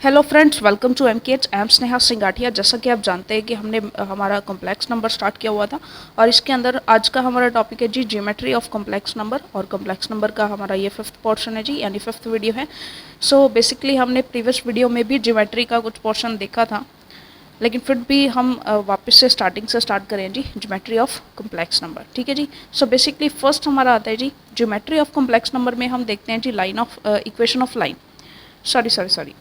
Hello friends, welcome to MKH. I am Sneha Singathiya. जैसा कि आप जानते हैं कि हमने हमारा कॉम्प्लेक्स नंबर स्टार्ट किया हुआ था और इसके अंदर आज का हमारा टॉपिक है जी ज्योमेट्री ऑफ कॉम्प्लेक्स नंबर। और कॉम्प्लेक्स नंबर का हमारा ये 5th पोर्शन है जी, यानी 5th वीडियो है। सो बेसिकली हमने प्रीवियस वीडियो में भी ज्योमेट्री का कुछ पोर्शन देखा था, लेकिन फिर भी हम वापस से स्टार्टिंग से स्टार्ट करें जी ज्योमेट्री ऑफ कॉम्प्लेक्स नंबर। ठीक है जी। सो बेसिकली फर्स्ट हमारा आता है जी ज्योमेट्री ऑफ कॉम्प्लेक्स नंबर में हम देखते हैं जी line of equation of line. Sorry,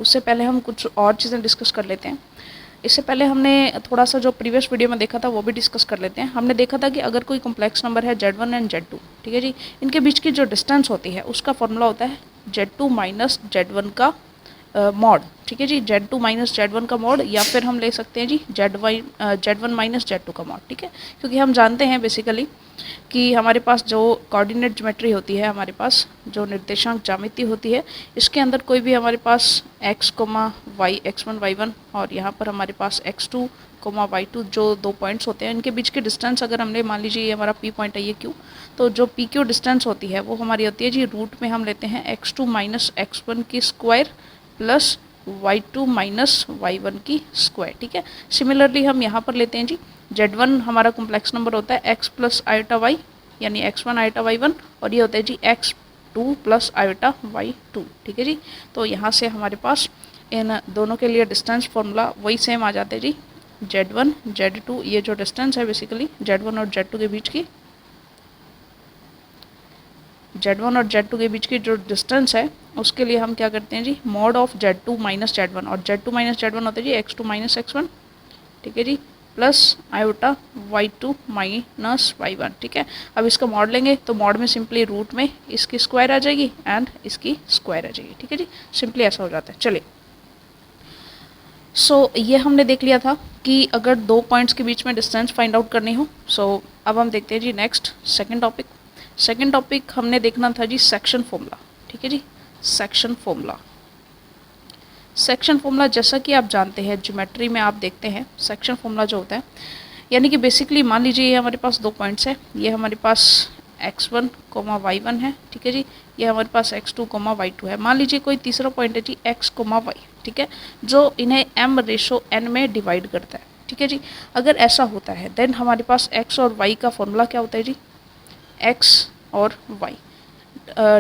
उससे पहले हम कुछ और चीज़ें डिस्कस कर लेते हैं। इससे पहले हमने थोड़ा सा जो प्रीवियस वीडियो में देखा था वो भी डिस्कस कर लेते हैं। हमने देखा था कि अगर कोई कॉम्प्लेक्स नंबर है Z1 एंड Z2, ठीक है जी, इनके बीच की जो डिस्टेंस होती है उसका फॉर्मूला होता है Z2 माइनस Z1 का मॉड। ठीक है जी, Z2 माइनस Z1 का मॉड, या फिर हम ले सकते हैं जी Z1 माइनस Z2 का मॉड। ठीक है, क्योंकि हम जानते हैं बेसिकली कि हमारे पास जो कोऑर्डिनेट ज्योमेट्री होती है, हमारे पास जो निर्देशांक ज्यामिति होती है, इसके अंदर कोई भी हमारे पास x, y, x1, y1 और यहाँ पर हमारे पास x2, y2 जो दो पॉइंट्स होते हैं, इनके बीच की डिस्टेंस अगर हमने मान लीजिए ये हमारा p पॉइंट है, ये q, तो जो पी क्यू डिस्टेंस होती है वो हमारी होती है जी रूट में हम लेते हैं x2 माइनस x1 की square plus y2 minus y1 की स्क्वायर। ठीक है, सिमिलरली हम यहाँ पर लेते हैं जी Z1 हमारा कॉम्प्लेक्स नंबर होता है x प्लस आयोटा y, यानी x1 आयोटा y1, और ये होता है जी x2 प्लस आयोटा y2। ठीक है जी, तो यहाँ से हमारे पास इन दोनों के लिए डिस्टेंस फॉर्मूला वही सेम आ जाते हैं जी। Z1 Z2, ये जो डिस्टेंस है बेसिकली Z1 और Z2 के बीच की, Z1 और Z2 के बीच की जो डिस्टेंस है उसके लिए हम क्या करते हैं जी mod of Z2 minus Z1, और Z2 माइनस Z1 होता है जी x2 माइनस x1। ठीक है जी, plus iota y2 minus y1। ठीक है, अब इसका मॉड लेंगे तो मॉड में सिंपली रूट में इसकी स्क्वायर आ जाएगी एंड इसकी स्क्वायर आ जाएगी। ठीक है जी, सिंपली ऐसा हो जाता है। चलिए, सो ये हमने देख लिया था कि अगर दो पॉइंट्स के बीच में डिस्टेंस फाइंड आउट करनी हो। सो अब हम देखते हैं जी next second topic. Second topic हमने देखना था जी सेक्शन फॉर्मूला। ठीक है जी, सेक्शन फॉर्मूला। सेक्शन फॉर्मूला जैसा कि आप जानते हैं ज्योमेट्री में आप देखते हैं सेक्शन फॉर्मूला जो होता है, यानी कि बेसिकली मान लीजिए ये हमारे पास दो पॉइंट्स है, ये हमारे पास x1 y1 है। ठीक है जी, ये हमारे पास x2 y2 है। मान लीजिए कोई तीसरा पॉइंट है जी x y, ठीक है, जो इन्हें m/n में डिवाइड करता है। ठीक है जी, अगर ऐसा होता है देन हमारे पास x और y का फॉर्मूला क्या होता है जी, x और y।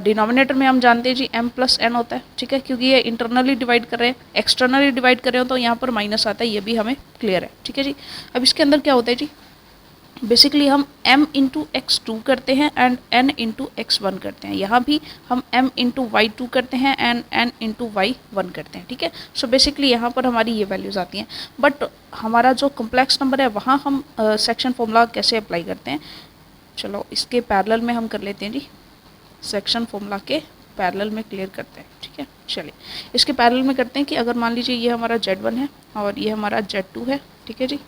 डिनोमिनेटर में हम जानते हैं जी m प्लस n होता है। ठीक है, क्योंकि ये इंटरनली डिवाइड कर रहे हैं, एक्सटर्नली डिवाइड कर रहे हो तो यहाँ पर माइनस आता है, ये भी हमें क्लियर है। ठीक है जी, अब इसके अंदर क्या होता है जी, बेसिकली हम m इंटू x2 करते हैं एंड n इंटू x1 करते हैं। यहाँ भी हम m इंटू y2 करते हैं एंड n इंटू y1 करते हैं। ठीक है, सो बेसिकली यहाँ पर हमारी ये वैल्यूज़ आती हैं। बट हमारा जो कॉम्प्लेक्स नंबर है वहाँ हम सेक्शन फॉर्मूला कैसे अप्लाई करते हैं, चलो इसके पैरेलल में हम कर लेते हैं जी, सेक्शन फॉर्मूला के पैरेलल में क्लियर करते हैं। ठीक है, चलिए इसके पैरेलल में करते हैं कि अगर मान लीजिए ये हमारा Z1 है और ये हमारा Z2 है। ठीक है जी,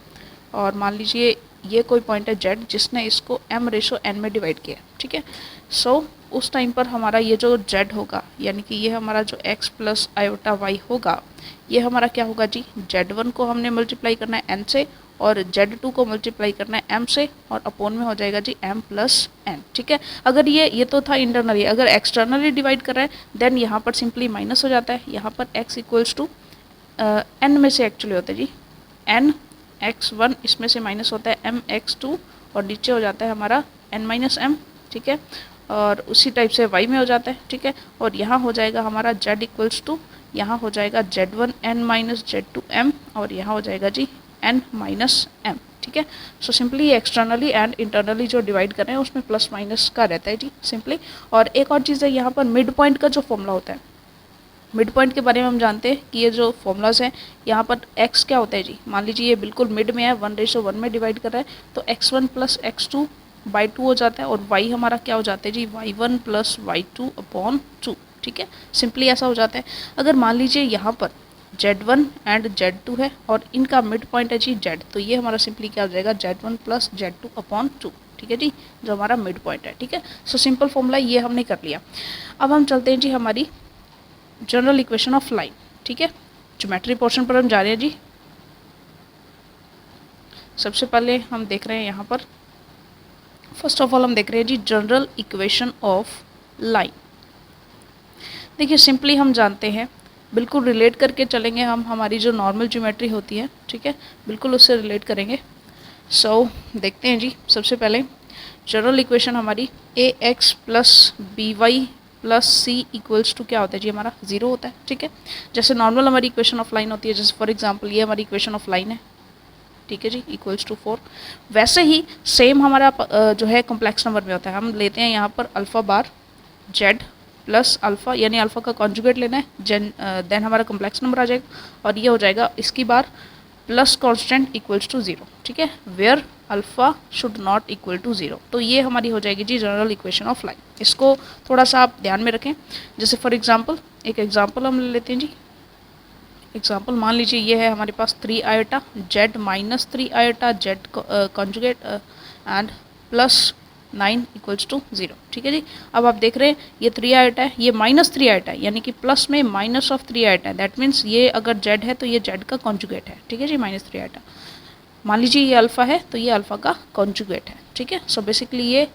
और मान लीजिए ये कोई पॉइंट है Z जिसने इसको m/n में डिवाइड किया। ठीक है, सो उस टाइम पर हमारा ये जो Z होगा, यानी कि ये हमारा जो x प्लस आयोटा y होगा, ये हमारा क्या होगा जी, Z1 को हमने मल्टीप्लाई करना है n से और Z2 को मल्टीप्लाई करना है m से, और अपोन में हो जाएगा जी m प्लस n। ठीक है, अगर ये तो था इंटरनली, अगर एक्सटर्नली डिवाइड कर रहा है देन यहाँ पर सिंपली माइनस हो जाता है। यहाँ पर x इक्वल्स टू n में से एक्चुअली होता है जी n x1, इसमें से माइनस होता है m x2 और नीचे हो जाता है हमारा n माइनस m। ठीक है, और उसी टाइप से y में हो जाता है। ठीक है, और यहाँ हो जाएगा हमारा z इक्वल्स टू, यहाँ हो जाएगा Z1 n minus Z2 m, और यहाँ हो जाएगा जी n माइनस m। ठीक है, so simply externally and internally जो डिवाइड कर रहे हैं उसमें प्लस माइनस का रहता है जी सिंपली। और एक और चीज़ है, यहाँ पर मिड पॉइंट का जो फॉर्मूला होता है, मिड पॉइंट के बारे में हम जानते हैं कि ये जो फॉर्मूलाज हैं, यहाँ पर x क्या होता है जी, मान लीजिए ये बिल्कुल मिड में है, 1/1 में डिवाइड कर रहा है, तो x1 प्लस x2 बाई 2 हो जाता है, और y हमारा क्या हो जाता है जी, y1 प्लस y2 अपॉन 2। ठीक है, सिंपली ऐसा हो जाता है। अगर मान लीजिए यहाँ पर Z1 एंड Z2 है और इनका मिड पॉइंट है जी Z, तो ये हमारा सिंपली क्या हो जाएगा, Z1 प्लस Z2 अपॉन 2। ठीक है जी, जो हमारा मिड पॉइंट है। ठीक है, सो सिंपल फॉर्मूला ये हमने कर लिया। अब हम चलते हैं जी हमारी जनरल इक्वेशन ऑफ लाइन। ठीक है, ज्योमेट्री पोर्शन पर हम जा रहे हैं जी। सबसे पहले हम देख रहे हैं यहाँ पर, फर्स्ट ऑफ ऑल हम देख रहे हैं जी जनरल इक्वेशन ऑफ लाइन। देखिए सिंपली हम जानते हैं बिल्कुल रिलेट करके चलेंगे हम, हमारी जो नॉर्मल ज्योमेट्री होती है, ठीक है, बिल्कुल उससे रिलेट करेंगे। सो देखते हैं जी, सबसे पहले जनरल इक्वेशन हमारी a x plus b y plus c equals to क्या होता है जी, हमारा 0 होता है, ठीक है। जैसे नॉर्मल हमारी इक्वेशन ऑफ लाइन होती है, जैसे फॉर एग्जांपल ये हमारी इक्वेशन ऑफ लाइन है, ठीक है जी, इक्वल्स टू 4। वैसे ही सेम हमारा जो है कॉम्प्लेक्स नंबर में होता है। हम लेते हैं यहाँ पर अल्फ़ा बार जेड प्लस अल्फ़ा, यानी अल्फ़ा का कॉन्जुगेट लेना है, देन हमारा कॉम्प्लेक्स नंबर आ जाएगा और ये हो जाएगा इसकी bar plus constant equals to 0, ठीक है, where alpha should not equal to 0। तो ये हमारी हो जाएगी जी जनरल इक्वेशन ऑफ लाइन। इसको थोड़ा सा आप ध्यान में रखें। जैसे फॉर एग्जांपल एक एग्जांपल हम ले लेते हैं जी। एग्जांपल मान लीजिए ये है हमारे पास 3 iota Z minus 3 iota Z conjugate and plus 9 equals to 0, ठीक है जी। अब आप देख रहे हैं ये 3 आयोटा है, ये माइनस 3 आयोटा है, यानी कि प्लस में माइनस ऑफ 3 आयोटा है, दैट मीन्स ये अगर जेड है तो ये जेड का कॉन्जुगेट है, ठीक है जी, माइनस 3 आयोटा। मान लीजिए ये अल्फ़ा है तो ये अल्फ़ा का कॉन्जुगेट है, ठीक है। सो बेसिकली ये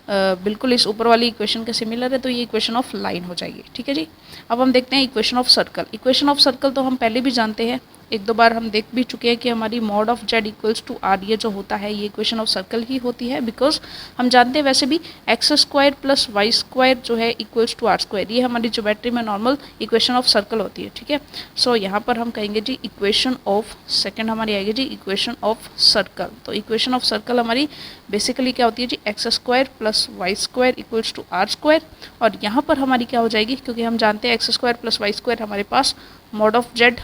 बिल्कुल इस ऊपर वाली इक्वेशन के सिमिलर है, तो ये इक्वेशन ऑफ लाइन हो जाएगी, ठीक है जी। अब हम देखते हैं equation of circle. Equation of circle तो हम पहले भी जानते हैं, एक दो बार हम देख भी चुके हैं कि हमारी mod of Z equals to are, ये जो होता है ये इक्वेशन ऑफ सर्कल ही होती है, बिकॉज हम जानते हैं वैसे भी X square plus Y square जो है इक्वल्स टू आर स्क्वायर, ये हमारी ज्योमेट्री में नॉर्मल इक्वेशन ऑफ सर्कल होती है, ठीक है। सो यहाँ पर हम कहेंगे जी इक्वेशन ऑफ सेकेंड हमारी आएगी जी इक्वेशन ऑफ सर्कल। तो इक्वेशन ऑफ सर्कल हमारी बेसिकली क्या होती है जी, x square plus Y square equals to r square, और यहाँ पर हमारी क्या हो जाएगी, क्योंकि हम जानते हैं x square plus Y square हमारे पास mod of Z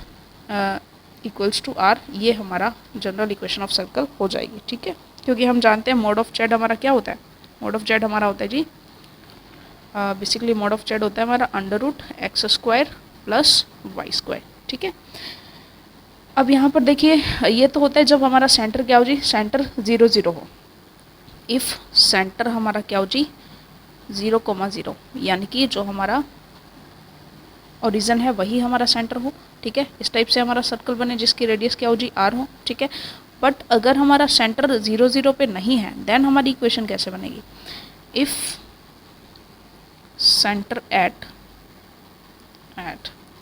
equals to are, ये हमारा जनरल इक्वेशन ऑफ सर्कल हो जाएगी, ठीक है। क्योंकि हम जानते हैं मॉड ऑफ जेड हमारा क्या होता है, मॉड ऑफ जेड हमारा होता है जी बेसिकली मॉड ऑफ जेड होता है हमारा under root X square plus Y square, ठीक है। अब यहाँ पर देखिए ये तो होता है जब हमारा सेंटर क्या हो जी, सेंटर 0 0 हो। इफ़ सेंटर हमारा क्या हो जी 0,0, यानी कि जो हमारा ओरिजिन है वही हमारा सेंटर हो, ठीक है। इस टाइप से हमारा सर्कल बने जिसकी रेडियस क्या हो जी आर हो, ठीक है। बट अगर हमारा सेंटर 0 0 पे नहीं है, देन हमारी इक्वेशन कैसे बनेगी, if centre at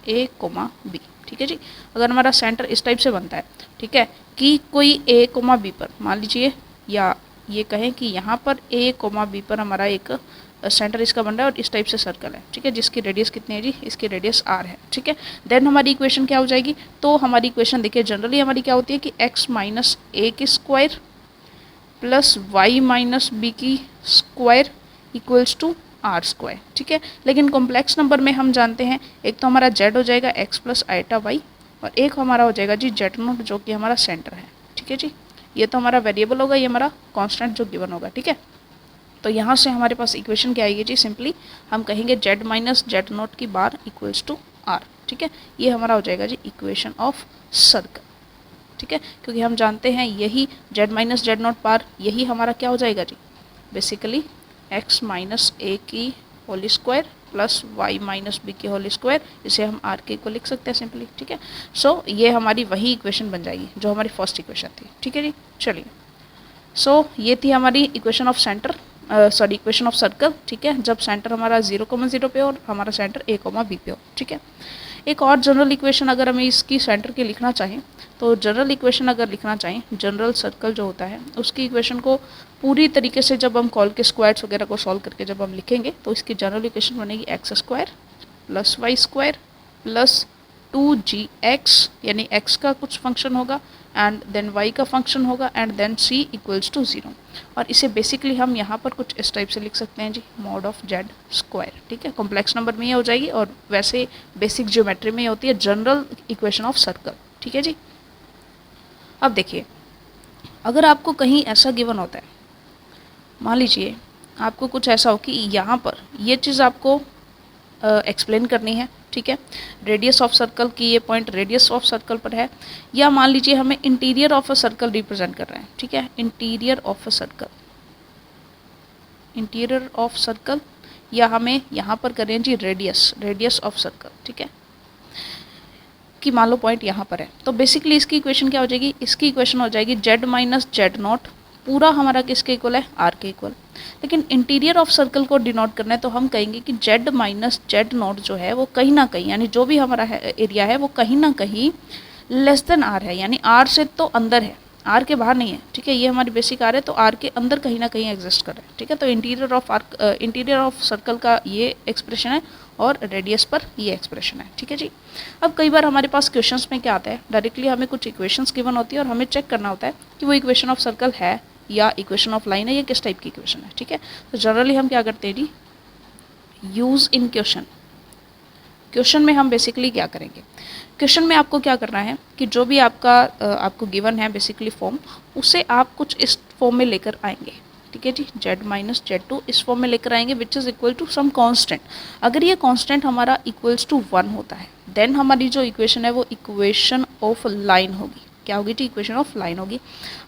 A comma B, ठीक है जी। अगर हमारा सेंटर इस टाइप से बनता है, ठीक है, कि कोई ए कोमा बी पर मान लीजिए, या ये कहें कि यहाँ पर ए कोमा बी पर हमारा एक सेंटर इसका बन रहा है और इस टाइप से सर्कल है, ठीक है, जिसकी रेडियस कितनी है जी, इसकी रेडियस आर है, ठीक है। देन हमारी इक्वेशन क्या हो जाएगी, तो हमारी इक्वेशन देखिए जनरली हमारी क्या होती है कि एक्स माइनस ए की square plus Y minus B की square equals to r square, ठीक है। लेकिन कॉम्प्लेक्स नंबर में हम जानते हैं एक तो हमारा जेड हो जाएगा एक्स प्लस आइटा वाई, और एक हमारा हो जाएगा जी जेड नोट जो कि हमारा सेंटर है, ठीक है जी। ये तो हमारा वेरिएबल होगा, ये हमारा कांस्टेंट जो गिवन होगा, ठीक है। तो यहाँ से हमारे पास इक्वेशन क्या आएगी जी, सिंपली हम कहेंगे जेड माइनस जेड नोट की बार इक्वल्स टू आर, ठीक है। ये हमारा हो जाएगा जी इक्वेशन ऑफ सर्कल, ठीक है, क्योंकि हम जानते हैं यही Z minus Z not bar यही हमारा क्या हो जाएगा जी, बेसिकली एक्स माइनस ए की whole square plus Y minus B की होल स्क्वायर, इसे हम आर के को लिख सकते हैं सिंपली, ठीक है। सो ये हमारी वही इक्वेशन बन जाएगी जो हमारी फर्स्ट इक्वेशन थी, ठीक है जी। चलिए, सो ये थी हमारी equation of centre, sorry equation of circle, ठीक है, जब सेंटर हमारा 0,0 पे और हमारा सेंटर ए कोमा बी पे हो, ठीक है। एक और जनरल इक्वेशन अगर हमें इसकी सेंटर की लिखना चाहें, तो जनरल इक्वेशन अगर लिखना चाहें, जनरल सर्कल जो होता है उसकी इक्वेशन को पूरी तरीके से जब हम कॉल के स्क्वायर्स वगैरह को सॉल्व करके जब हम लिखेंगे तो इसकी जनरल इक्वेशन बनेगी X square plus Y square plus 2gx, यानी x का कुछ फंक्शन होगा एंड देन y का फंक्शन होगा and then c equals to 0, और इसे बेसिकली हम यहाँ पर कुछ इस टाइप से लिख सकते हैं जी मॉड ऑफ जेड स्क्वायर, ठीक है। कॉम्प्लेक्स नंबर में ये हो जाएगी और वैसे बेसिक ज्योमेट्री में ये होती है जनरल इक्वेशन ऑफ सर्कल, ठीक है जी। अब देखिए अगर आपको कहीं ऐसा गिवन होता है, मान लीजिए आपको कुछ ऐसा हो कि यहाँ पर ये चीज़ आपको एक्सप्लेन करनी है, ठीक है, रेडियस ऑफ सर्कल की ये पॉइंट रेडियस ऑफ सर्कल पर है, या मान लीजिए हमें interior of a circle represent कर रहे हैं, ठीक है, interior of a circle, interior of circle, या हमें यहाँ पर कर रहे हैं जी रेडियस ऑफ सर्कल, ठीक है, कि मान लो पॉइंट यहाँ पर है। तो बेसिकली इसकी इक्वेशन क्या हो जाएगी, इसकी इक्वेशन हो जाएगी जेड माइनस जेड नॉट, पूरा हमारा किसके इक्वल है, आर के इक्वल। लेकिन इंटीरियर ऑफ सर्कल को डिनोट करना है तो हम कहेंगे कि जेड माइनस जेड नॉट जो है वो कहीं ना कहीं, यानी जो भी हमारा एरिया है वो कहीं ना कहीं लेस देन आर है, यानी आर से तो अंदर है, आर के बाहर नहीं है, ठीक है। ये हमारी बेसिक आर है तो आर के अंदर कहीं ना कहीं एग्जिस्ट कर रहा है, ठीक है। तो इंटीरियर ऑफ सर्कल का ये एक्सप्रेशन है और रेडियस पर ये एक्सप्रेशन है, ठीक है जी। अब कई बार हमारे पास क्वेश्चंस में क्या आता है, डायरेक्टली हमें कुछ इक्वेशंस गिवन होती है और हमें चेक करना होता है कि वो इक्वेशन ऑफ सर्कल है या इक्वेशन ऑफ लाइन है, या किस टाइप की इक्वेशन है, ठीक है। तो जनरली हम क्या करते हैं जी, यूज़ इन क्वेश्चन में हम बेसिकली क्या करेंगे, क्वेश्चन में आपको क्या करना है कि जो भी आपको गिवन है बेसिकली फॉर्म, उसे आप कुछ इस फॉर्म में लेकर आएंगे, ठीक है जी। जेड माइनस जेड टू इस फॉर्म में लेकर आएंगे which is equal to some constant. अगर ये कांस्टेंट हमारा इक्वल्स टू 1 होता है देन हमारी जो इक्वेशन है वो इक्वेशन ऑफ लाइन होगी। क्या होगी जी, इक्वेशन ऑफ लाइन होगी।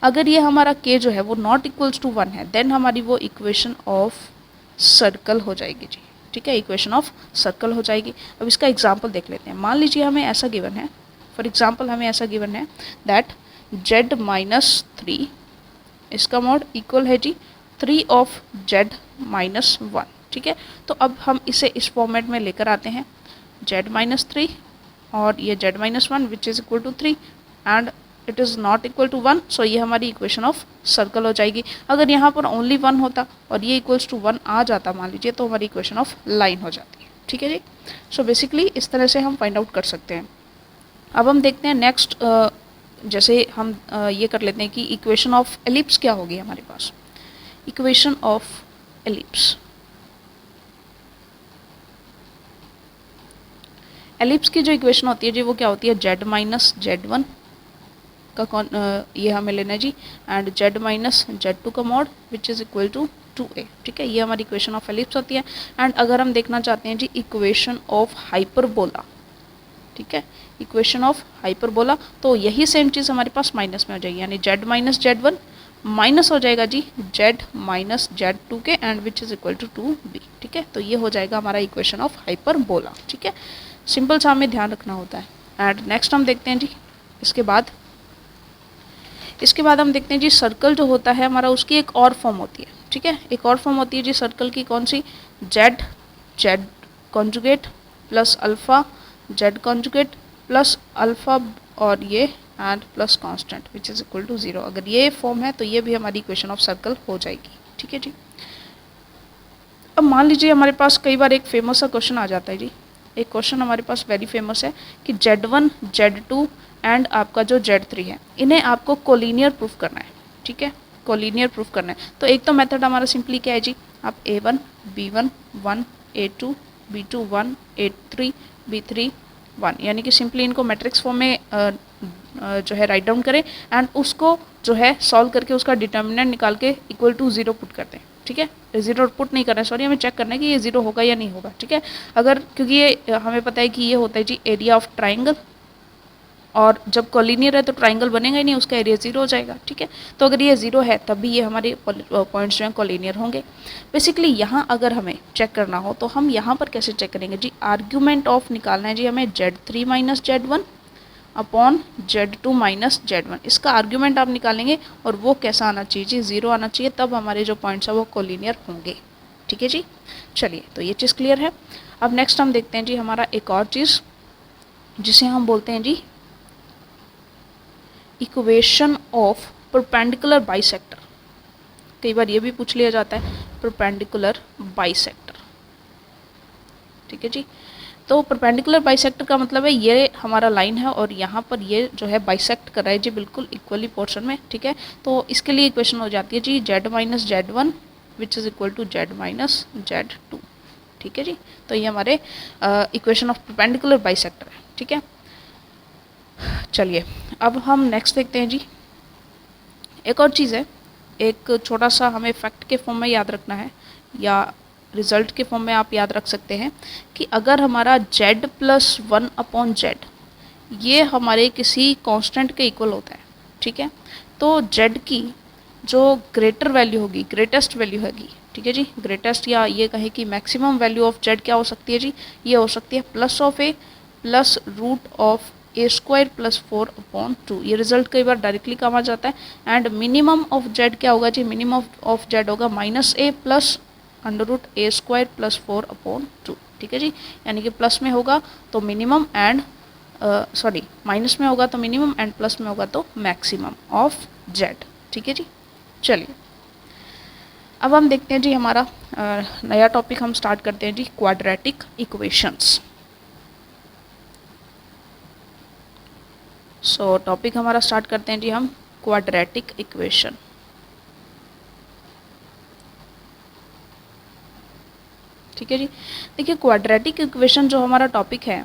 अगर ये हमारा के जो है वो नॉट इक्वल्स टू 1 है देन हमारी वो इक्वेशन ऑफ सर्कल हो जाएगी जी, ठीक है, इक्वेशन ऑफ सर्कल हो जाएगी। अब इसका एग्जांपल देख लेते हैं। मान लीजिए हमें ऐसा गिवन है, फॉर एग्जांपल हमें ऐसा गिवन है दैट जेड माइनस 3 इसका मॉड इक्वल है जी 3 ऑफ जेड माइनस 1, ठीक है। तो अब हम इसे इस फॉर्मेट में लेकर आते हैं, जेड माइनस 3 और ये Z minus 1 which is equal to 3 and it is not equal to 1, so ये हमारी इक्वेशन ऑफ सर्कल हो जाएगी। अगर यहाँ पर ओनली 1 होता और ये इक्वल्स टू 1 आ जाता मान लीजिए, तो हमारी इक्वेशन ऑफ लाइन हो जाती है, ठीक है जी। सो बेसिकली इस तरह से हम फाइंड आउट कर सकते हैं। अब हम देखते हैं नेक्स्ट, जैसे हम ये कर लेते हैं कि इक्वेशन ऑफ एलिप्स क्या होगी हमारे पास। इक्वेशन ऑफ एलिप्स, एलिप्स की जो इक्वेशन होती है जी वो क्या होती है, जेड माइनस जेड वन का ये हमें लेना है जी and z minus Z two का mod which is equal to 2a, ठीक है। ये हमारी इक्वेशन ऑफ एलिप्स होती है। एंड अगर हम देखना चाहते हैं जी इक्वेशन ऑफ हाइपरबोला, ठीक है, इक्वेशन ऑफ हाइपरबोला, तो यही सेम चीज़ हमारे पास माइनस में हो जाएगी, यानी Z minus Z one minus हो जाएगा जी जेड माइनस जेड टू के and which is equal to 2b, ठीक है। तो ये हो जाएगा हमारा इक्वेशन ऑफ हाइपरबोला, ठीक है। सिंपल सा हमें ध्यान रखना होता है। एंड नेक्स्ट हम देखते हैं जी इसके बाद हम देखते हैं जी सर्कल जो होता है हमारा उसकी एक और फॉर्म होती है, ठीक है। एक और फॉर्म होती है जी सर्कल की, कौन सी, z conjugate plus alpha z conjugate plus alpha और ये and plus constant which is equal to 0। अगर ये फॉर्म है तो ये भी हमारी इक्वेशन ऑफ सर्कल हो जाएगी, ठीक है जी। अब मान लीजिए हमारे पास कई बार एक फेमस सा क्वेश्चन आ जाता है जी, एक क्वेश्चन हमारे पास वेरी फेमस है कि Z1 Z2 एंड आपका जो Z3 है इन्हें आपको कोलिनियर प्रूफ करना है, ठीक है, कोलिनियर प्रूफ करना है। तो एक तो मेथड हमारा सिंपली क्या है जी, आप A1 B1 1 A2 B2 1 A3 B3 1, यानी कि सिंपली इनको मैट्रिक्स फॉर्म में जो है राइट डाउन करें एंड उसको जो है सॉल्व करके उसका डिटर्मिनेंट निकाल के इक्वल टू 0 पुट करते हैं, ठीक है। 0 पुट नहीं करना है, सॉरी, हमें चेक करना है कि ये 0 होगा या नहीं होगा, ठीक है। अगर क्योंकि ये हमें पता है कि ये होता है जी एरिया ऑफ ट्राइंगल, और जब कोलिनियर है तो ट्राइंगल बनेगा ही नहीं, उसका एरिया 0 हो जाएगा, ठीक है। तो अगर ये 0 है तब भी ये हमारे पॉइंट्स जो हैं कोलिनियर होंगे। बेसिकली यहाँ अगर हमें चेक करना हो तो हम यहाँ पर कैसे चेक करेंगे जी, आर्ग्यूमेंट ऑफ निकालना है जी हमें Z3 minus Z1 upon Z2 minus Z1, इसका आर्ग्यूमेंट आप निकालेंगे और वो कैसा आना चाहिए जी, 0 आना चाहिए, तब हमारे जो पॉइंट्स हैं वो कोलिनियर होंगे, ठीक है जी। चलिए, तो ये चीज़ क्लियर है। अब नेक्स्ट हम देखते हैं जी हमारा एक और चीज़ जिसे हम बोलते हैं जी इक्वेशन ऑफ परपेंडिकुलर बाइसेक्टर। कई बार ये भी पूछ लिया जाता है परपेंडिकुलर बाइसेक्टर, ठीक है जी। तो परपेंडिकुलर बाइसेक्टर का मतलब है ये हमारा लाइन है और यहाँ पर ये जो है बाइसेक्ट कर रहा है जी बिल्कुल इक्वली पोर्शन में, ठीक है। तो इसके लिए इक्वेशन हो जाती है जी Z minus Z one which is equal to z minus Z two, ठीक है जी। तो ये हमारे इक्वेशन ऑफ परपेंडिकुलर बाइसेक्टर है, ठीक है। चलिए, अब हम नेक्स्ट देखते हैं जी, एक और चीज़ है, एक छोटा सा हमें फैक्ट के फॉर्म में याद रखना है या रिजल्ट के फॉर्म में आप याद रख सकते हैं कि अगर हमारा z प्लस 1 अपॉन जेड ये हमारे किसी कांस्टेंट के इक्वल होता है, ठीक है, तो z की जो ग्रेटर वैल्यू होगी, ग्रेटेस्ट वैल्यू होगी, ठीक है जी, ग्रेटेस्ट या ये कहें कि मैक्सिमम वैल्यू ऑफ z क्या हो सकती है जी, ये हो सकती है plus of a plus root of A square plus 4/2। ये रिजल्ट कई बार डायरेक्टली काम आ जाता है। एंड मिनिमम ऑफ जेड क्या होगा जी, मिनिमम ऑफ जेड होगा -a plus √a square plus 4/2। ठीक है जी, यानी कि प्लस में होगा तो मिनिमम एंड सॉरी माइनस में होगा तो मिनिमम एंड प्लस में होगा तो मैक्सिमम ऑफ जेड। ठीक है जी, चलिए अब हम देखते हैं जी हमारा नया टॉपिक हम स्टार्ट करते हैं जी, क्वाड्रेटिक इक्वेशंस। सो टॉपिक हमारा स्टार्ट करते हैं जी हम क्वाड्रेटिक इक्वेशन। ठीक है जी, देखिए क्वाड्रेटिक इक्वेशन जो हमारा टॉपिक है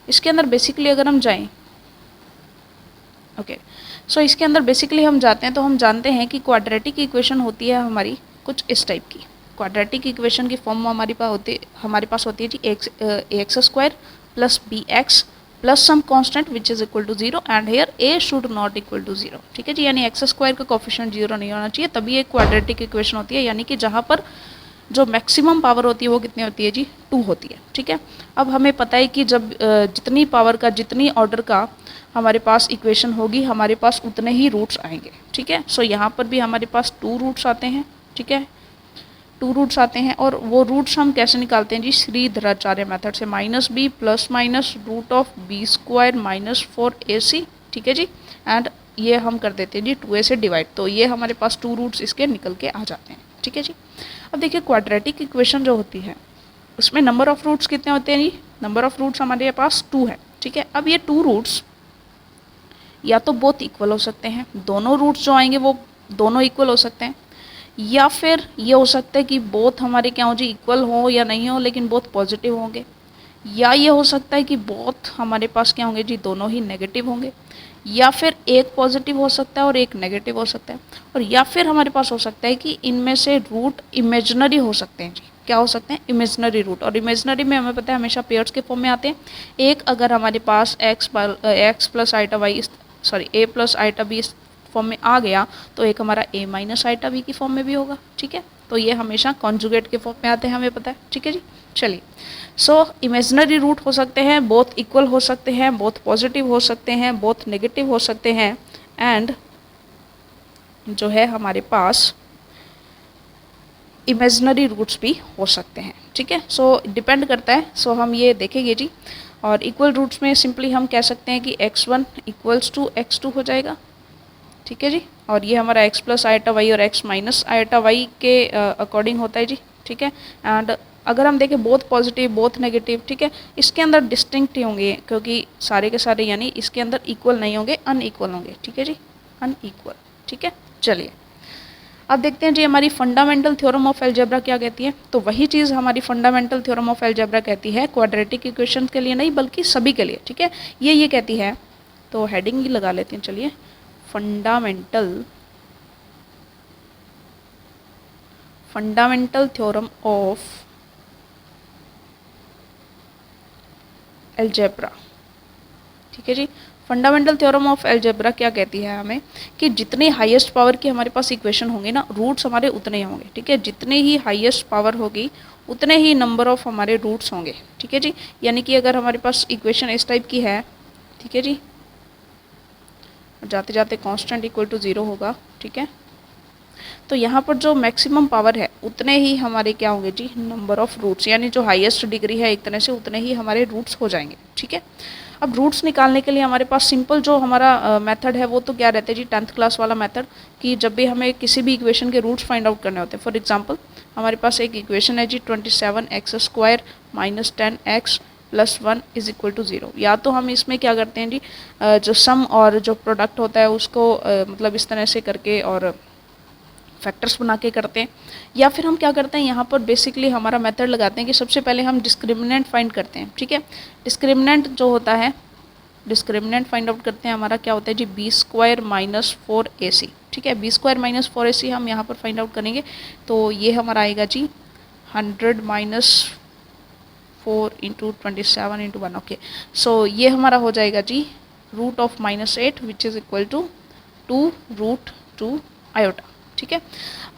इसके अंदर बेसिकली अगर हम जाएं, ओके सो इसके अंदर बेसिकली हम जाते हैं तो हम जानते हैं कि क्वाड्रेटिक इक्वेशन होती है हमारी कुछ इस टाइप की। क्वाड्रेटिक इक्वेशन की फॉर्म हमारे पास होती है जी ax square plus bx plus some constant which is equal to 0 and here a should not equal to 0। ठीक है जी, यानी एक्स स्क्वायर का कोफिशिएंट 0 नहीं होना चाहिए, तभी एक क्वाड्रेटिक इक्वेशन होती है, यानी कि जहाँ पर जो मैक्सिमम पावर होती है वो कितनी होती है जी, 2 होती है। ठीक है, अब हमें पता है कि जब जितनी पावर का जितनी ऑर्डर का हमारे पास इक्वेशन होगी हमारे पास उतने ही रूट्स आएंगे। ठीक है, सो यहाँ पर भी हमारे पास 2 रूट्स आते हैं। ठीक है, 2 रूट्स आते हैं और वो रूट्स हम कैसे निकालते हैं जी, श्रीधराचार्य मेथड से, -b plus minus √b square -4ac। ठीक है जी, एंड ये हम कर देते हैं जी 2a से डिवाइड, तो ये हमारे पास 2 रूट्स इसके निकल के आ जाते हैं। ठीक है जी, अब देखिए क्वाड्रेटिक इक्वेशन जो होती है उसमें नंबर ऑफ रूट्स कितने होते हैं जी, नंबर ऑफ रूट्स हमारे पास 2 है। ठीक है, अब ये 2 रूट्स या तो बोथ इक्वल हो सकते हैं, दोनों रूट्स जो आएंगे वो दोनों इक्वल हो सकते हैं, या फिर ये हो सकता है कि बोथ हमारे क्या हो जी, इक्वल हो या नहीं हो लेकिन बोथ पॉजिटिव होंगे, या ये हो सकता है कि बोथ हमारे पास क्या होंगे जी, दोनों ही नेगेटिव होंगे, या फिर एक पॉजिटिव हो सकता है और एक नेगेटिव हो सकता है, और या फिर हमारे पास हो सकता है कि इनमें से रूट इमेजनरी हो सकते हैं जी। क्या हो सकते हैं, इमेजनरी रूट, और इमेजनरी में हमें पता है हमेशा पेयर्स के फॉर्म में आते हैं। एक अगर हमारे पास x plus iota Y sorry a plus iota B इस फॉर्म में आ गया तो एक हमारा a माइनस आइटा बी की फॉर्म में भी होगा। ठीक है, तो ये हमेशा कॉन्जुगेट के फॉर्म में आते हैं, हमें पता है। ठीक है जी, चलिए सो इमेजनरी रूट हो सकते हैं, बोथ इक्वल हो सकते हैं, बोथ पॉजिटिव हो सकते हैं, बोथ नेगेटिव हो सकते हैं, एंड जो है हमारे पास इमेजनरी रूट्स भी हो सकते हैं। ठीक है, सो डिपेंड करता है, सो हम ये देखेंगे जी। और इक्वल रूट्स में सिंपली हम कह सकते हैं कि x1 इक्वल्स टू x2 हो जाएगा। ठीक है जी, और ये हमारा x प्लस आइटा वाई और x माइनस आइटा वाई के अकॉर्डिंग होता है जी। ठीक है, एंड अगर हम देखें बोथ पॉजिटिव बोथ नेगेटिव, ठीक है, इसके अंदर डिस्टिंक्ट ही होंगे क्योंकि सारे के सारे यानी इसके अंदर इक्वल नहीं होंगे, अनइक्वल होंगे। ठीक है जी, अनइक्वल। ठीक है, चलिए अब देखते हैं जी हमारी फंडामेंटल थ्योरम ऑफ अलजेब्रा क्या कहती है। तो वही चीज़ हमारी फंडामेंटल थ्योरम ऑफ अलजेब्रा कहती है, क्वाड्रेटिक इक्वेशन के लिए नहीं बल्कि सभी के लिए। ठीक है, ये कहती है, तो हेडिंग ही लगा लेते हैं, चलिए फंडामेंटल थ्योरम ऑफ अलजेब्रा। ठीक है जी, फंडामेंटल थ्योरम ऑफ अलजेब्रा क्या कहती है हमें कि जितनी हाईएस्ट पावर की हमारे पास इक्वेशन होंगे ना, रूट्स हमारे उतने ही होंगे। ठीक है, जितने ही हाईएस्ट पावर होगी उतने ही नंबर ऑफ हमारे रूट्स होंगे। ठीक है जी, यानी कि अगर हमारे पास इक्वेशन इस टाइप की है, ठीक है जी, जाते जाते कांस्टेंट इक्वल टू 0 होगा। ठीक है, तो यहाँ पर जो मैक्सिमम पावर है उतने ही हमारे क्या होंगे जी, नंबर ऑफ रूट्स, यानी जो हाईएस्ट डिग्री है एक तरह से उतने ही हमारे रूट्स हो जाएंगे। ठीक है, अब रूट्स निकालने के लिए हमारे पास सिंपल जो हमारा मेथड है वो तो क्या रहता है जी, 10th क्लास वाला मेथड, कि जब भी हमें किसी भी इक्वेशन के रूट्स फाइंड आउट करने होते हैं। फॉर एग्जांपल हमारे पास एक इक्वेशन है जी 27x square minus 10x plus 1 is equal to 0। या तो हम इसमें क्या करते हैं जी, जो सम और जो प्रोडक्ट होता है उसको मतलब इस तरह से करके और फैक्टर्स बना के करते हैं, या फिर हम क्या करते हैं यहाँ पर बेसिकली हमारा मेथड लगाते हैं कि सबसे पहले हम डिस्क्रिमिनेंट फाइंड करते हैं। ठीक है, डिस्क्रिमिनेंट जो होता है, डिस्क्रिमिनेंट फाइंड आउट करते हैं, हमारा क्या होता है जी, बी स्क्वायर माइनस 4ac। ठीक है, बी स्क्वायर माइनस 4ac हम यहाँ पर फाइंड आउट करेंगे, तो ये हमारा आएगा जी 100 minus 4 into 27 into 1। Okay, so ये हमारा हो जाएगा जी root of -8 which is equal to 2 √2 iota. ठीक है।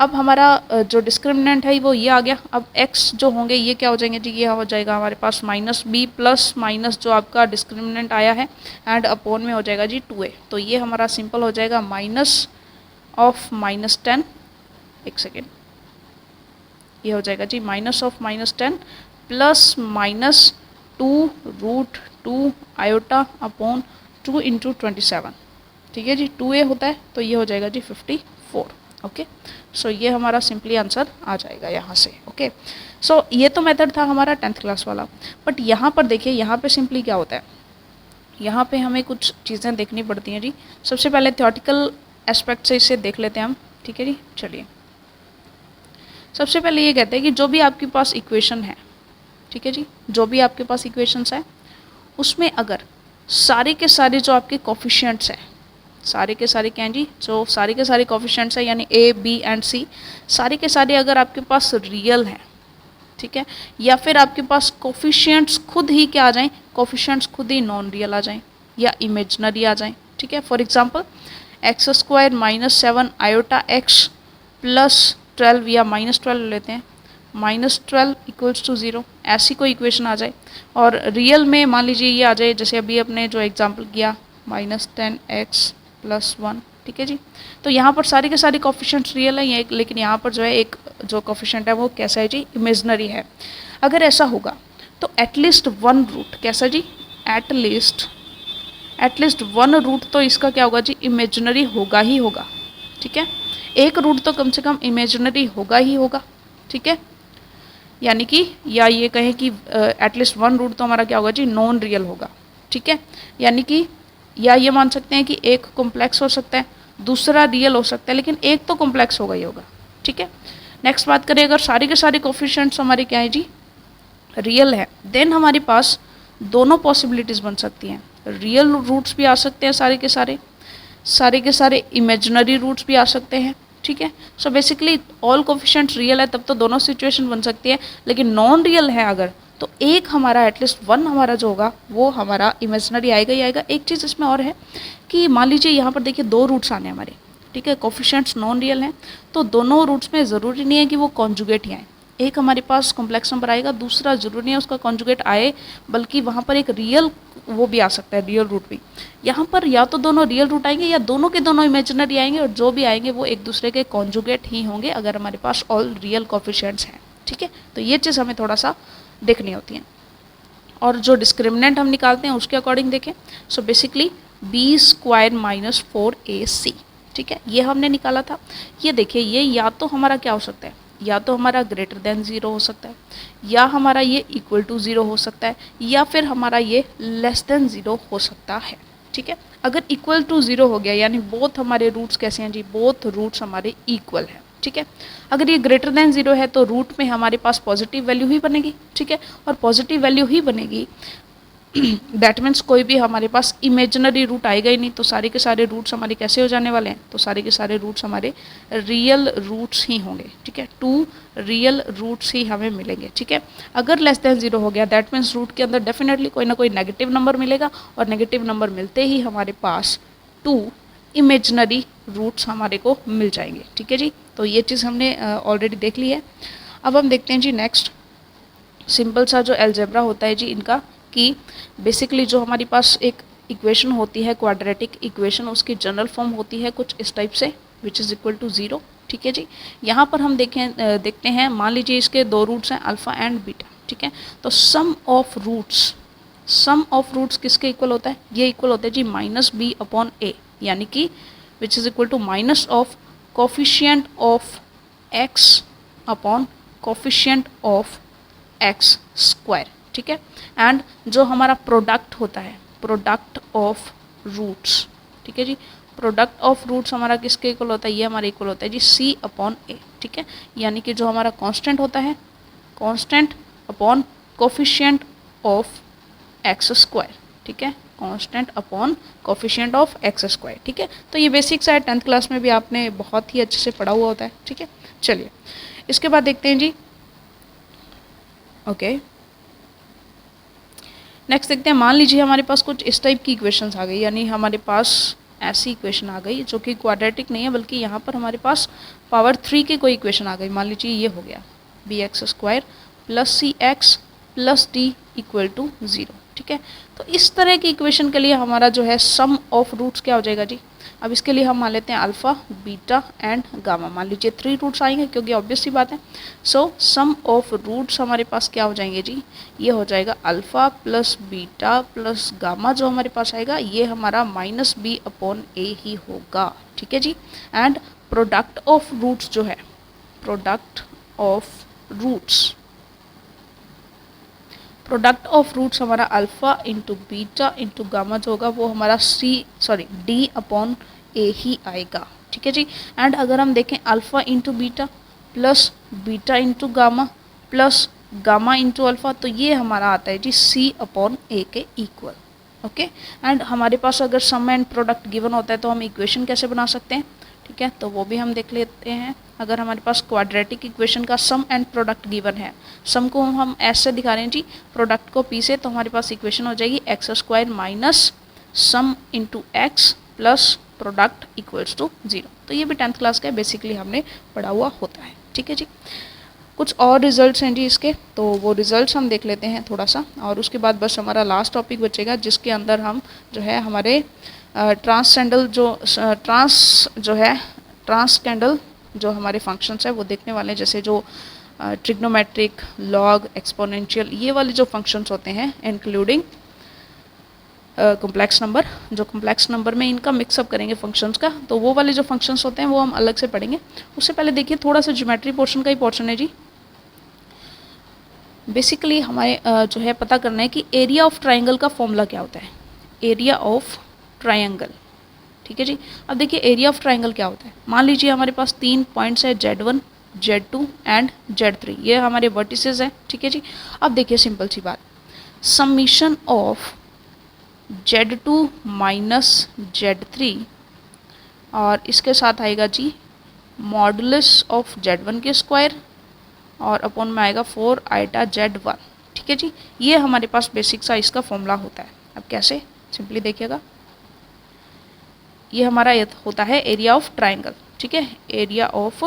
अब हमारा जो डिस्क्रिमिनेंट है वो ये आ गया। अब x जो होंगे ये क्या हो जाएंगे जी, ये हो जाएगा हमारे पास माइनस बी प्लस माइनस जो आपका डिस्क्रिमिनेंट आया है एंड अपॉन में हो जाएगा जी 2a। तो ये हमारा सिंपल हो जाएगा माइनस ऑफ -10, एक सेकेंड, ये हो जाएगा जी minus of -10 plus minus 2√2 iota upon 2 into 27, ठीक है जी। 2a होता है तो ये हो जाएगा जी 54। ओके, सो ये हमारा सिंपली आंसर आ जाएगा यहाँ से। ओके, सो ये तो मेथड था हमारा 10th क्लास वाला। बट यहाँ पर देखिए, यहाँ पे सिंपली क्या होता है, यहाँ पे हमें कुछ चीज़ें देखनी पड़ती हैं जी। सबसे पहले थ्योरेटिकल एस्पेक्ट से इसे देख लेते हैं हम, ठीक है जी। चलिए, सबसे पहले ये कहते हैं कि जो भी आपके पास इक्वेशन है, ठीक है जी, जो भी आपके पास इक्वेशंस है उसमें अगर सारे के सारे जो आपके कोफिशिएंट्स हैं, सारे के सारे क्या हैं जी, जो सारे के सारे कोफिशिएंट्स हैं यानी ए बी एंड सी, सारे के सारे अगर आपके पास रियल हैं, ठीक है, या फिर आपके पास कोफिशिएंट्स खुद ही क्या आ जाएं, कोफिशिएंट्स खुद ही नॉन रियल आ जाएं या इमेजनरी आ जाएं, ठीक है। For example x² - 7 iota x plus 12 या -12 लेते हैं, -12 इक्वल्स टू 0, ऐसी कोई इक्वेशन आ जाए और रियल में मान लीजिए ये आ जाए, जैसे अभी अपने जो एग्जांपल किया -10x + 1, ठीक है जी। तो यहाँ पर सारे के सारे कोफिशिएंट्स रियल है, लेकिन यहाँ पर जो है एक जो कोफिशिएंट है वो कैसा है जी, इमेजनरी है। अगर ऐसा होगा तो एटलीस्ट 1 रूट कैसा जी, एटलीस्ट 1 रूट तो इसका क्या होगा जी, इमेजनरी होगा ही होगा, ठीक है। एक रूट तो कम से कम इमेजनरी होगा ही होगा, ठीक है। यानी कि या ये कहें कि एटलीस्ट 1 रूट तो हमारा क्या होगा जी, नॉन रियल होगा, ठीक है। यानी कि या ये मान सकते हैं कि एक कॉम्प्लेक्स हो सकता है, दूसरा रियल हो सकता है, लेकिन एक तो कॉम्प्लेक्स होगा ही होगा, ठीक है। नेक्स्ट बात करें, अगर सारे के सारे कोफिशिएंट्स हमारे क्या है जी, रियल है, देन हमारे पास दोनों पॉसिबिलिटीज़ बन सकती हैं। रियल रूट्स भी आ सकते हैं सारे के सारे इमेजिनरी रूट्स भी आ सकते हैं, ठीक है। So basically all coefficients real है तब तो दोनों सिचुएशन बन सकती है, लेकिन नॉन रियल है अगर तो एक हमारा एटलीस्ट 1 हमारा जो होगा वो हमारा इमेजिनरी आएगा ही आएगा। एक चीज़ इसमें और है कि मान लीजिए यहाँ पर देखिए 2 रूट्स आने हमारे, ठीक है, कोफिशिएंट्स नॉन रियल हैं, तो दोनों रूट्स में ज़रूरी नहीं है कि वो कॉन्जुगेट ही आए। एक हमारे पास कॉम्प्लेक्स नंबर आएगा, दूसरा जरूरी नहीं है उसका कॉन्जुगेट आए, बल्कि वहाँ पर एक रियल वो भी आ सकता है, रियल रूट भी। यहाँ पर या तो दोनों रियल रूट आएंगे या दोनों के दोनों इमेजिनरी आएंगे, और जो भी आएंगे वो एक दूसरे के कॉन्जुगेट ही होंगे अगर हमारे पास ऑल रियल कोफिशिएंट्स हैं, ठीक है। तो ये चीज़ हमें थोड़ा सा देखनी होती है। और जो डिस्क्रिमिनेंट हम निकालते हैं उसके अकॉर्डिंग देखें, सो बेसिकली b² - 4ac, ठीक है, ये हमने निकाला था। ये देखिए, ये या तो हमारा क्या हो सकता है, या तो हमारा ग्रेटर देन 0 हो सकता है, या हमारा ये इक्वल टू 0 हो सकता है, या फिर हमारा ये लेस देन 0 हो सकता है, ठीक है। अगर इक्वल टू 0 हो गया यानी बोथ हमारे रूट्स कैसे हैं जी, बोथ रूट्स हमारे इक्वल हैं, ठीक है। अगर ये ग्रेटर देन 0 है तो रूट में हमारे पास पॉजिटिव वैल्यू ही बनेगी, ठीक है, और पॉजिटिव वैल्यू ही बनेगी दैट मीन्स कोई भी हमारे पास इमेजिनरी रूट आएगा ही नहीं, तो सारे के सारे रूट्स हमारे कैसे हो जाने वाले हैं, तो सारे के सारे रूट्स हमारे रियल रूट्स ही होंगे, ठीक है। 2 रियल रूट्स ही हमें मिलेंगे, ठीक है। अगर लेस देन 0 हो गया दैट मीन्स रूट के अंदर डेफिनेटली कोई ना कोई नेगेटिव नंबर मिलेगा, और नेगेटिव नंबर मिलते ही हमारे पास 2 इमेजिनरी रूट्स हमारे को मिल जाएंगे, ठीक है जी। तो ये चीज़ हमने ऑलरेडी देख ली है। अब हम देखते हैं जी नेक्स्ट सिंपल सा जो अलजेब्रा होता है जी इनका, कि बेसिकली जो हमारे पास एक इक्वेशन होती है क्वाड्रेटिक इक्वेशन, उसकी जनरल फॉर्म होती है कुछ इस टाइप से, विच इज़ इक्वल टू 0, ठीक है जी। यहाँ पर हम देखते हैं, मान लीजिए इसके 2 रूट्स हैं अल्फ़ा एंड बीटा, ठीक है। तो सम ऑफ रूट्स किसके इक्वल होता है, ये इक्वल होता है जी -b/a, यानी कि which is equal to minus of coefficient of x upon coefficient of x², ठीक है। एंड जो हमारा प्रोडक्ट होता है, प्रोडक्ट ऑफ रूट्स, ठीक है जी, प्रोडक्ट ऑफ रूट्स हमारा किसके इक्वल होता है, ये हमारा इक्वल होता है जी c/a, ठीक है। यानी कि जो हमारा कांस्टेंट होता है, constant upon coefficient of x², ठीक है, constant upon coefficient of x², ठीक है। तो ये बेसिक्स है, 10th क्लास में भी आपने बहुत ही अच्छे से पढ़ा हुआ होता है, ठीक है। चलिए इसके बाद देखते हैं जी, ओके नेक्स्ट देखते हैं। मान लीजिए हमारे पास कुछ इस टाइप की इक्वेशंस आ गई, यानी हमारे पास ऐसी इक्वेशन आ गई जो कि क्वाड्रेटिक नहीं है, बल्कि यहाँ पर हमारे पास पावर 3 की कोई इक्वेशन आ गई। मान लीजिए ये हो गया bx² plus cx plus d equal to 0। ठीक है, तो इस तरह की इक्वेशन के लिए हमारा जो है सम ऑफ रूट्स क्या हो जाएगा जी। अब इसके लिए हम मान लेते हैं अल्फ़ा, बीटा एंड गामा। मान लीजिए 3 रूट्स आएंगे क्योंकि ऑब्वियस सी बात है। सो सम ऑफ रूट्स हमारे पास क्या हो जाएंगे जी, ये हो जाएगा alpha plus beta plus gamma, जो हमारे पास आएगा ये हमारा -b/a ही होगा। ठीक है जी। एंड प्रोडक्ट ऑफ रूट्स जो है, प्रोडक्ट ऑफ रूट्स हमारा alpha into beta into gamma जो होगा वो हमारा d/a ही आएगा। ठीक है जी। एंड अगर हम देखें alpha into beta plus beta into gamma plus gamma into alpha, तो ये हमारा आता है जी c/a के इक्वल। ओके, एंड हमारे पास अगर सम एंड प्रोडक्ट गिवन होता है तो हम इक्वेशन कैसे बना सकते हैं। ठीक है, तो वो भी हम देख लेते हैं। अगर हमारे पास क्वाड्रेटिक इक्वेशन का सम एंड प्रोडक्ट गिवन है, सम को हम ऐसे दिखा रहे हैं जी, प्रोडक्ट को p से, तो हमारे पास इक्वेशन हो जाएगी x² minus sum into X plus product equals to 0। तो ये भी 10th क्लास का बेसिकली हमने पढ़ा हुआ होता है। ठीक है जी। कुछ और रिजल्ट्स हैं जी इसके, तो वो रिजल्ट्स हम देख लेते हैं थोड़ा सा, और उसके बाद बस हमारा लास्ट टॉपिक बचेगा जिसके अंदर हम जो है हमारे ट्रांसकेंडल जो हमारे फंक्शंस है वो देखने वाले हैं, जैसे जो ट्रिग्नोमेट्रिक, लॉग, एक्सपोनेंशियल, ये वाले जो फंक्शंस होते हैं, इंक्लूडिंग कॉम्प्लेक्स नंबर। जो कॉम्प्लेक्स नंबर में इनका मिक्सअप करेंगे फंक्शंस का, तो वो वाले जो फंक्शंस होते हैं वो हम अलग से पढ़ेंगे। उससे पहले देखिए थोड़ा सा ज्योमेट्री पोर्शन का ही पोर्शन है जी। बेसिकली हमारे जो है पता करना है कि एरिया ऑफ ट्राइंगल का फॉर्मूला क्या होता है। एरिया ऑफ ट्राइंगल, ठीक है जी। अब देखिए एरिया ऑफ ट्राइंगल क्या होता है। मान लीजिए हमारे पास 3 पॉइंट्स है Z1, Z2 एंड Z3, ये हमारे वर्टिसेस हैं। ठीक है जी। अब देखिए सिंपल सी बात, summation of Z2 minus Z3 और इसके साथ आएगा जी मॉडुलस ऑफ Z1 के स्क्वायर और अपॉन में आएगा 4 आइटा Z1। ठीक है जी, ये हमारे पास बेसिक सा इसका फॉर्मूला होता है। अब कैसे, सिंपली देखिएगा, ये हमारा होता है एरिया ऑफ ट्राइंगल। ठीक है, एरिया ऑफ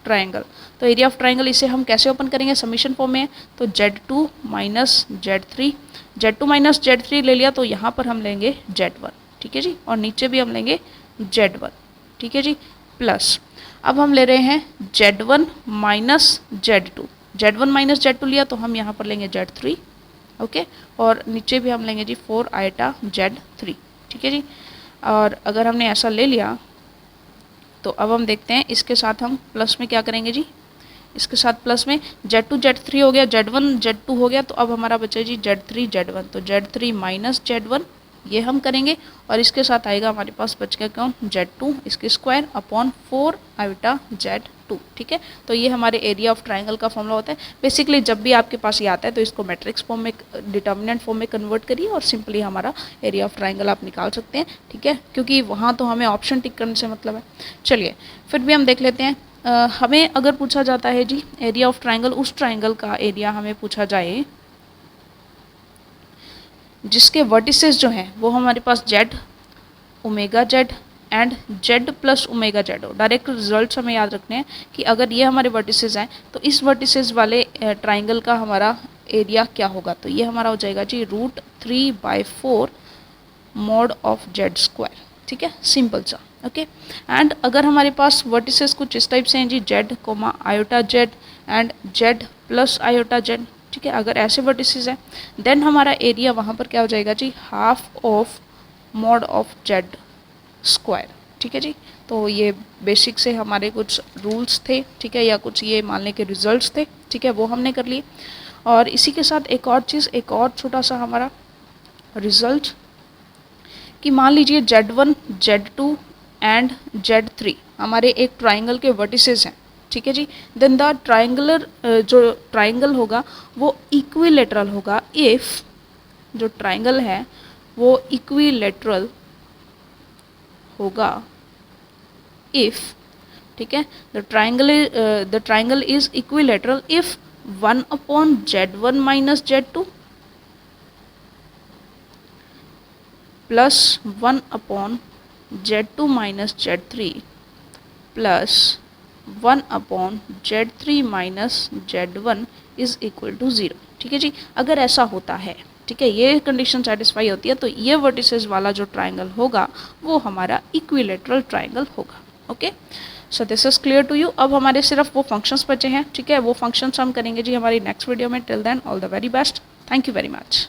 ट्राइंगल। तो एरिया ऑफ ट्राइंगल इसे हम कैसे ओपन करेंगे, समीशन फॉर्म में, तो Z2 minus Z3, Z2 minus Z3 ले लिया तो यहाँ पर हम लेंगे Z1। ठीक है जी, और नीचे भी हम लेंगे Z1। ठीक है जी, प्लस अब हम ले रहे हैं Z1 minus Z2, Z1 minus Z2 लिया तो हम यहाँ पर लेंगे Z3। ओके, और नीचे भी हम लेंगे जी 4 आइटा Z3। ठीक है जी, और अगर हमने ऐसा ले लिया तो अब हम देखते हैं इसके साथ हम प्लस में क्या करेंगे जी, इसके साथ प्लस में Z2 Z3 हो गया, Z1 Z2 हो गया, तो अब हमारा बचा जी Z3 Z1, तो Z3 माइनस Z1 ये हम करेंगे, और इसके साथ आएगा हमारे पास बच गया कौन, Z2 इसके स्क्वायर अपॉन 4 आइटा Z2। ठीक है, तो ये हमारे एरिया ऑफ ट्राइंगल का फॉर्मूला होता है। बेसिकली जब भी आपके पास ये आता है तो इसको मैट्रिक्स फॉर्म में, डिटर्मिनेंट फॉर्म में कन्वर्ट करिए और सिंपली हमारा एरिया ऑफ ट्राइंगल आप निकाल सकते हैं। ठीक है, क्योंकि वहाँ तो हमें ऑप्शन टिक करने से मतलब है। चलिए फिर भी हम देख लेते हैं। हमें अगर पूछा जाता है जी एरिया ऑफ ट्राइंगल, उस ट्राइंगल का एरिया हमें पूछा जाए जिसके वर्टिसेस जो हैं वो हमारे पास Z, omega Z and Z plus omega Z हो। डायरेक्ट रिजल्ट्स हमें याद रखने हैं कि अगर ये हमारे वर्टिसेस हैं तो इस वर्टिसेस वाले ट्राइंगल का हमारा एरिया क्या होगा, तो ये हमारा हो जाएगा जी √3/4 मॉड ऑफ Z स्क्वायर। ठीक है, सिंपल सा। ओके, एंड अगर हमारे पास वर्टिसेस कुछ इस टाइप से हैं जी Z, iota Z and Z plus iota Z। ठीक है, अगर ऐसे वर्टिसेस हैं देन हमारा एरिया वहाँ पर क्या हो जाएगा जी, half of mod of Z square. ठीक है जी, तो ये बेसिक से हमारे कुछ रूल्स थे। ठीक है, या कुछ ये मानने के रिजल्ट्स थे। ठीक है, वो हमने कर लिए। और इसी के साथ एक और चीज़, एक और छोटा सा हमारा रिजल्ट, कि मान लीजिए Z1, Z2 एंड Z3 हमारे एक ट्राइंगल के वर्टिसेस हैं। ठीक है जी, देन द ट्राइंगुलर जो ट्राइंगल होगा वो इक्विलेटरल होगा इफ़, जो ट्राइंगल है वो इक्विलेटरल होगा इफ़, ठीक है, the triangle is equilateral if 1/Z1 minus Z2 plus 1/Z2 Z2 minus Z3 plus 1 upon Z3 minus Z1 is equal to 0। ठीक है जी, अगर ऐसा होता है, ठीक है, ये कंडीशन सेटिस्फाई होती है, तो ये वर्टिसेस वाला जो ट्राइंगल होगा वो हमारा इक्विलेटरल ट्राइंगल होगा। Okay, so this is clear to you. अब हमारे सिर्फ वो फंक्शंस बचे हैं, ठीक है, वो फंक्शंस हम करेंगे जी हमारी नेक्स्ट वीडियो में। Till then all the very best, thank you very much.